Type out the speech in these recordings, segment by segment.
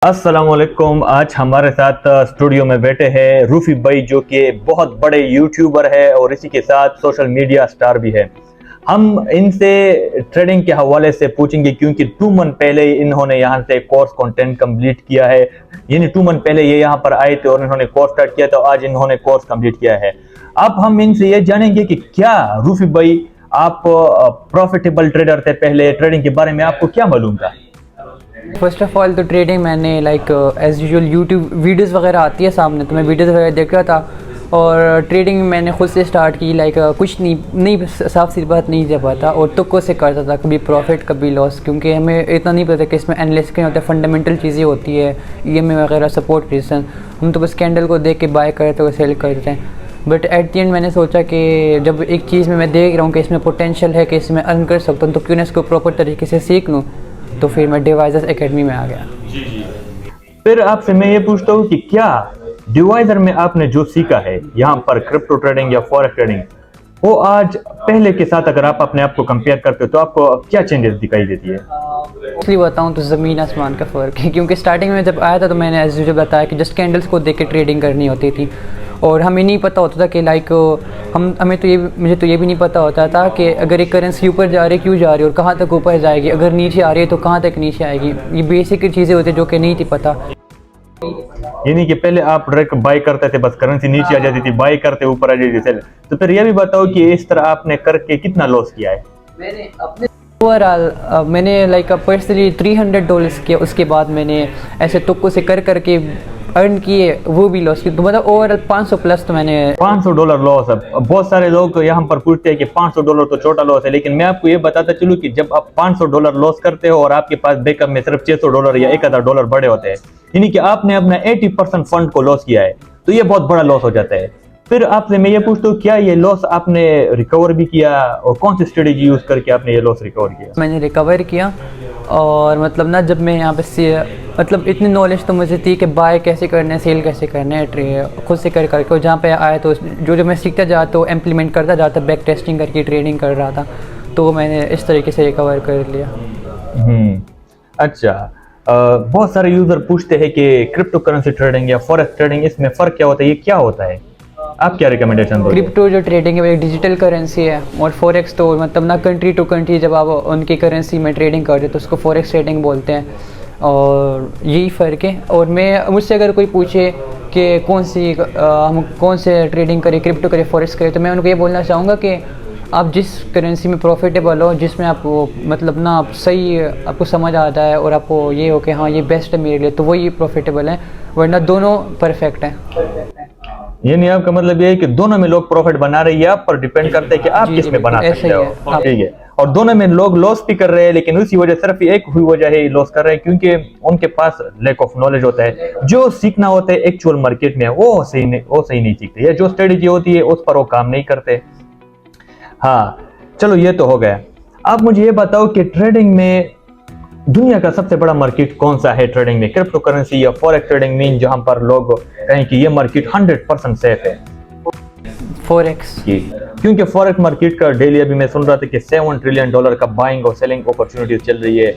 अस्सलामुअलैकुम। आज हमारे साथ स्टूडियो में बैठे हैं रूफी भाई, जो कि बहुत बड़े यूट्यूबर है और इसी के साथ सोशल मीडिया स्टार भी है। हम इनसे ट्रेडिंग के हवाले से पूछेंगे, क्योंकि 2 मंथ पहले इन्होंने यहाँ से कोर्स कंटेंट कंप्लीट किया है। यानी 2 मंथ पहले ये यहाँ पर आए थे और इन्होंने कोर्स स्टार्ट किया, तो आज इन्होंने कोर्स कंप्लीट किया है। अब हम इनसे ये जानेंगे कि क्या रूफी भाई आप प्रॉफिटेबल ट्रेडर थे, पहले ट्रेडिंग के बारे में आपको क्या मालूम था? फर्स्ट ऑफ ऑल तो ट्रेडिंग मैंने एज़ यूजुअल यूट्यूब वीडियोस वगैरह आती है सामने, तो मैं वीडियोस वगैरह देख रहा था और ट्रेडिंग मैंने खुद से स्टार्ट की। कुछ नहीं साफ सी बात नहीं दे पाता और तुक्कों से करता था, कभी प्रॉफिट कभी लॉस, क्योंकि हमें इतना नहीं पता कि इसमें एनालिसिस क्या होता है, फंडामेंटल चीज़ें होती है, ईएमए वगैरह, सपोर्ट रेजिस्टेंस। हम तो बस कैंडल को देख के बाय करते और सेल करते हैं। बट एट द एंड मैंने सोचा कि जब एक चीज़ में मैं देख रहा हूँ कि इसमें पोटेंशियल है, कि इसमें अर्न कर सकता हूँ, तो क्यों ना इसको प्रॉपर तरीके से सीख लूँ। तो फिर मैं डिवाइजर्स एकेडमी में आ गया। जी। फिर आपसे मैं ये पूछता हूँ कि क्या डिवाइजर में आपने जो सीखा है यहाँ पर क्रिप्टो ट्रेडिंग या फॉरेक्स ट्रेडिंग, वो आज पहले के साथ अगर आप अपने आप को कंपेयर करते हो तो आपको क्या चेंजेस दिखाई देती है? इसलिए बताऊँ तो ज़मीन आसमान का फ़र्क है, क्योंकि स्टार्टिंग में जब आया था तो मैंने एज यूजुअल बताया कि जस्ट कैंडल्स को देख के ट्रेडिंग करनी होती थी और हमें नहीं पता होता था कि मुझे तो ये भी नहीं पता होता था कि अगर एक करेंसी ऊपर जा रही है क्यों जा रही है और कहाँ तक ऊपर जाएगी, अगर नीचे आ रही है तो कहाँ तक नीचे आएगी। ये बेसिक चीज़ें होती जो कि नहीं थी पता। यानी कि पहले आप डायरेक्ट बाय करते थे, बस करेंसी नीचे आ जाती थी, बाय करते ऊपर आ जाती थी, सेल। तो फिर ये भी बताओ कि इस तरह आपने करके कितना लॉस किया है? मैंने अपने ओवरऑल मैंने पर्सनली $300 किया। उसके बाद मैंने ऐसे तुक्कों से करके अर्न किए, वो भी लॉस किए। तो मतलब ओवरऑल 500 प्लस तो मैंने। $500 लॉस है। बहुत सारे लोग यहाँ पर पूछते हैं कि $500 तो छोटा लॉस है, लेकिन मैं आपको ये बताता चलूँ कि जब आप $500 लॉस करते हो और आपके पास बैकअप में सिर्फ $600 या $1000 बड़े होते हैं, यानी कि आपने अपना 80% फंड को लॉस किया है, तो ये बहुत बड़ा लॉस हो जाता है। फिर आपसे मैं ये पूछता हूँ, क्या ये लॉस आपने रिकवर भी किया और कौन सी स्ट्रेटेजी यूज करके आपने ये लॉस रिकवर किया? मैंने रिकवर किया और जब मैं यहाँ पे इतनी नॉलेज तो मुझे थी कि बाय कैसे करना है, सेल कैसे करना है, खुद से करके जहाँ पे आया तो जो मैं सीखता जाता तो इम्प्लीमेंट करता जाता, बैक टेस्टिंग करके ट्रेडिंग कर रहा था, तो मैंने इस तरीके से रिकवर कर लिया। अच्छा। बहुत सारे यूजर पूछते हैं कि क्रिप्टो करेंसी ट्रेडिंग या फॉरेक्स ट्रेडिंग, इसमें फ़र्क क्या होता है, ये क्या होता है? आप क्या रिकमेंडेशन दोगे? क्रिप्टो जो ट्रेडिंग है वो एक डिजिटल करेंसी है और फॉरेक्स तो कंट्री टू कंट्री जब आप उनकी करेंसी में ट्रेडिंग करते तो उसको फॉरेक्स ट्रेडिंग बोलते हैं, और यही फ़र्क है। और मुझसे अगर कोई पूछे कि हम कौन से ट्रेडिंग करें, क्रिप्टो करें फॉरेक्स करें, तो मैं उनको ये बोलना चाहूँगा कि आप जिस करेंसी में प्रॉफिटेबल हो, जिसमें आपको आप सही आपको समझ आता है और आपको ये हो कि हाँ ये बेस्ट है मेरे लिए, तो वही प्रॉफिटेबल है, वरना दोनों परफेक्ट हैं। यानी आपका मतलब ये है कि दोनों में लोग प्रॉफिट बना रहे हैं, आप पर डिपेंड करते हैं कि आप किस में बना सकते हो। ठीक है। और दोनों में लोग लॉस भी कर रहे हैं, लेकिन उसी वजह सिर्फ एक हुई वजह है लॉस कर रहे हैं, क्योंकि उनके पास लैक ऑफ नॉलेज होता है। जो सीखना होता है एक्चुअल मार्केट में वो सही नहीं सीखते, या जो स्ट्रेटेजी होती है उस पर वो काम नहीं करते। हाँ, चलो ये तो हो गया। आप मुझे ये बताओ कि ट्रेडिंग में दुनिया का सबसे बड़ा मार्केट कौन सा है ट्रेडिंग में, क्रिप्टो करेंसी या फॉरेक्स ट्रेडिंग में, जहां पर लोग कहें कि ये मार्केट 100% सेफ है? फॉरेक्स। क्योंकि फॉरेक्स मार्केट का डेली अभी मैं सुन रहा था कि $7 ट्रिलियन का बाइंग और सेलिंग अपॉर्चुनिटीज चल रही है।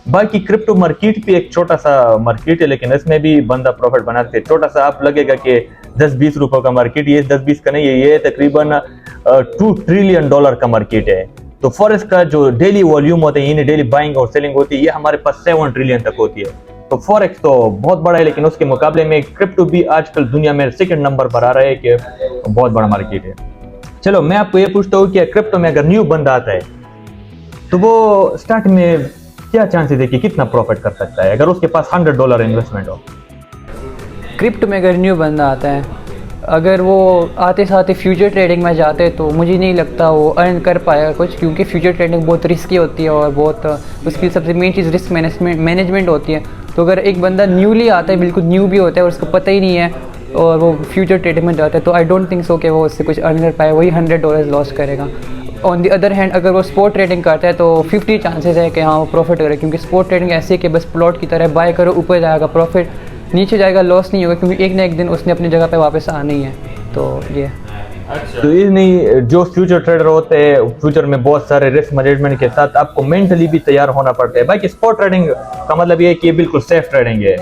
बाकी क्रिप्टो मार्केट भी एक छोटा सा मार्केट है, लेकिन इसमें भी बंदा प्रॉफिट बनाते हैं। छोटा सा आप लगेगा कि 10-20 रुपए का मार्केट, ये 10-20 का नहीं है, ये तकरीबन $2 ट्रिलियन का मार्केट है। तो फॉरेक्स का जो डेली वॉल्यूम होता है, यानी डेली बाइंग और सेलिंग होती है, ये हमारे पास 7 ट्रिलियन तक होती है। तो फॉरेक्स तो बहुत बड़ा है, लेकिन उसके मुकाबले में क्रिप्टो भी आजकल दुनिया में 2nd नंबर पर आ रहा है कि बहुत बड़ा मार्केट है। चलो मैं आपको ये पूछता हूँ कि क्रिप्टो में अगर न्यू बंदा आता है तो वो स्टार्ट में क्या चांसेस है कि कितना प्रॉफिट कर सकता है अगर उसके पास $100 इन्वेस्टमेंट हो? क्रिप्टो में अगर न्यू बंदा आता है, अगर वो आते साथ ही फ्यूचर ट्रेडिंग में जाते तो मुझे नहीं लगता वो अर्न कर पाएगा कुछ, क्योंकि फ्यूचर ट्रेडिंग बहुत रिस्की होती है और बहुत उसकी सबसे मेन चीज़ रिस्क मैनेजमेंट होती है। तो अगर एक बंदा न्यूली आता है, बिल्कुल न्यू भी होता है और उसको पता ही नहीं है, और वो फ्यूचर ट्रेडिंग में जाता है, तो आई डोंट थिंक सो कि वो उससे कुछ अर्न कर पाए, वही $100 लॉस करेगा। ऑन द अदर हैंड अगर वो स्पॉट ट्रेडिंग करता है तो 50 चांसेस है कि हाँ वो प्रॉफिट करे, क्योंकि स्पॉट ट्रेडिंग ऐसी है कि बस प्लॉट की तरह बाय करो, ऊपर जाएगा प्रॉफिट, नीचे जाएगा लॉस नहीं होगा, क्योंकि एक ना एक दिन उसने अपनी जगह पे वापस आना ही है। तो ये तो ये नहीं, जो फ्यूचर ट्रेडर होते हैं फ्यूचर में बहुत सारे रिस्क मैनेजमेंट के साथ आपको मेंटली भी तैयार होना पड़ता है। बाकी स्पॉट ट्रेडिंग का मतलब ये है कि ये बिल्कुल सेफ ट्रेडिंग है,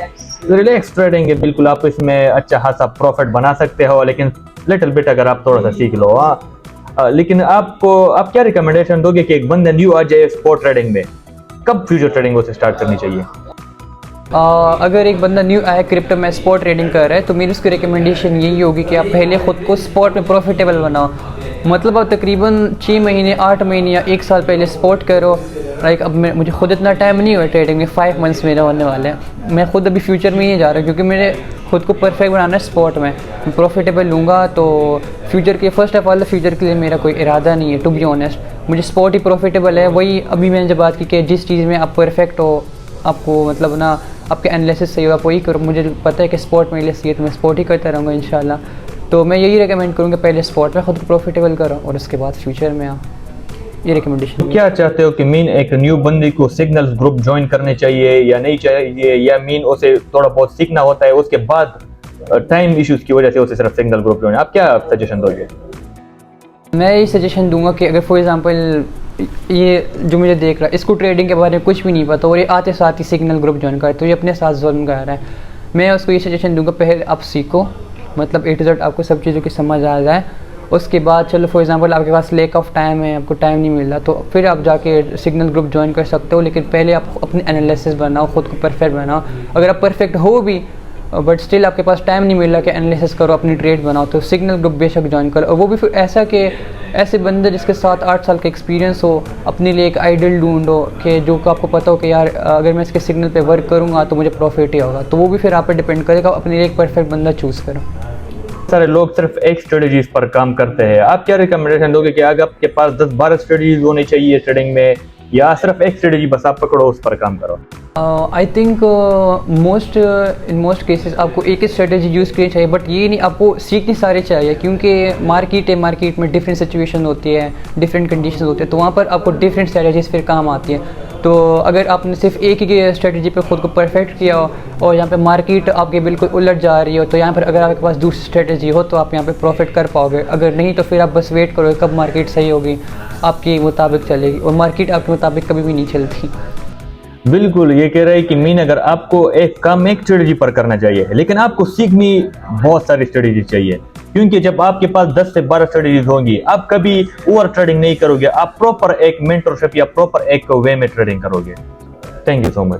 रिलैक्स ट्रेडिंग है, बिल्कुल आप इसमें अच्छा खासा प्रॉफिट बना सकते हो, लेकिन लिटिल बिट अगर आप थोड़ा सा सीख लो। लेकिन आप क्या रिकमेंडेशन दोगे कि एक बंदा न्यू आ जाए स्पॉट ट्रेडिंग में, कब फ्यूचर ट्रेडिंग उसे स्टार्ट करनी चाहिए? अगर एक बंदा न्यू आया क्रिप्टो में स्पॉट ट्रेडिंग कर रहा है तो मेरी उसकी रिकमेंडेशन यही होगी कि आप पहले ख़ुद को स्पॉट में प्रॉफिटेबल बनाओ। मतलब आप तकरीबन 6 महीने 8 महीने या 1 साल पहले स्पॉट करो। लाइक अब मुझे खुद इतना टाइम नहीं हुआ ट्रेडिंग में, 5 मंथ्स मेरे होने वाले हैं। मैं खुद अभी फ्यूचर में ही जा रहा हूँ क्योंकि मेरे खुद को परफेक्ट बनाना है स्पॉट में, प्रॉफिटेबल लूँगा। तो फ्यूचर के फर्स्ट ऑफ ऑल फ्यूचर के लिए मेरा कोई इरादा नहीं है टू बी ऑनेस्ट। मुझे स्पॉट ही प्रॉफिटेबल है। वही अभी मैंने जब बात की कि जिस चीज़ में आप परफेक्ट हो, आपको मतलब ना आपके एनालिसिस सही हो, आप वही करो। मुझे पता है कि स्पॉट मेरे लिए सही है तो मैं स्पॉट ही करता रहूँगा इंशाल्लाह। तो मैं यही रिकमेंड करूँगा पहले स्पॉट में खुद को प्रॉफिटेबल करो और उसके बाद फ्यूचर में आओ। ये रिकमेंडेशन। तो क्या चाहते हो कि मीन एक न्यू बंदी को सिग्नल्स ग्रुप ज्वाइन करने चाहिए या नहीं चाहिए, या मीन उसे थोड़ा बहुत सीखना होता है उसके बाद टाइम इश्यूज की वजह से उसे सिर्फ सिग्नल ग्रुप ज्वाइन? आप क्या सजेशन दोगे? मैं ये सजेशन दूंगा कि अगर फॉर एग्जांपल ये जो मुझे देख रहा है इसको ट्रेडिंग के बारे में कुछ भी नहीं पता और ये आते साथ ही सिग्नल ग्रुप ज्वाइन करे तो ये अपने साथ जुल्म कर रहा है। मैं उसको ये सजेशन दूंगा पहले आप सीखो, मतलब A to Z आपको सब चीज़ों की समझ आ जाए। उसके बाद चलो फॉर एग्जांपल आपके पास लैक ऑफ टाइम है, आपको टाइम नहीं मिल रहा, तो फिर आप जाके सिग्नल ग्रुप ज्वाइन कर सकते हो। लेकिन पहले आप अपनी एनालिसिस बनाओ, ख़ुद को परफेक्ट बनाओ। अगर आप परफेक्ट हो भी बट स्टिल आपके पास टाइम नहीं मिल रहा कि एनालिसिस करो, अपनी ट्रेड बनाओ, तो सिग्नल ग्रुप बेशक ज्वाइन करो। और वो भी फिर ऐसा कि ऐसे बंदे जिसके साथ 8 साल का एक्सपीरियंस हो, अपने लिए एक आइडल ढूंढो कि जो आपको पता हो कि यार अगर मैं इसके सिग्नल पे वर्क करूँगा तो मुझे प्रॉफिट ही होगा। तो वो भी फिर आप पे डिपेंड करेगा, अपने लिए एक परफेक्ट बंदा चूज़ करो। सारे लोग सिर्फ एक स्ट्रेटजीज पर काम करते हैं, आप क्या रिकमेंडेशन दोगे कि अगर आपके पास 10-12 स्ट्रेटजीज होनी चाहिए ट्रेडिंग में, या सिर्फ एक स्ट्रेटजी बस आप पकड़ो उस पर काम करो? I think in most cases आपको एक ही स्ट्रेटजी यूज़ करनी चाहिए, बट ये नहीं आपको सीखनी सारी चाहिए क्योंकि मार्केट है, मार्केट में डिफरेंट सिचुएशन होती है, डिफरेंट कंडीशन होते हैं, तो वहाँ पर आपको डिफरेंट स्ट्रेटजीज फिर काम आती है। तो अगर आपने सिर्फ एक ही स्ट्रेटजी पे खुद को परफेक्ट किया हो और यहाँ पे मार्केट आपके बिल्कुल उलट जा रही हो, तो यहाँ पर अगर आपके पास दूसरी स्ट्रेटजी हो तो आप यहाँ पे प्रॉफिट कर पाओगे। अगर नहीं तो फिर आप बस वेट करोगे कब मार्केट सही होगी, आपके मुताबिक चलेगी, और मार्केट आपके मुताबिक कभी भी नहीं चलती। बिल्कुल, ये कह रहे हैं कि मीन अगर आपको एक काम एक स्ट्रेटजी पर करना चाहिए, लेकिन आपको सीखनी बहुत सारी स्ट्रेटजी चाहिए, क्योंकि जब आपके पास 10 से 12 स्ट्रेटजीज होंगी आप कभी ओवर ट्रेडिंग नहीं करोगे, आप प्रॉपर एक मेंटरशिप या प्रॉपर एक वे में ट्रेडिंग करोगे। Thank you so much.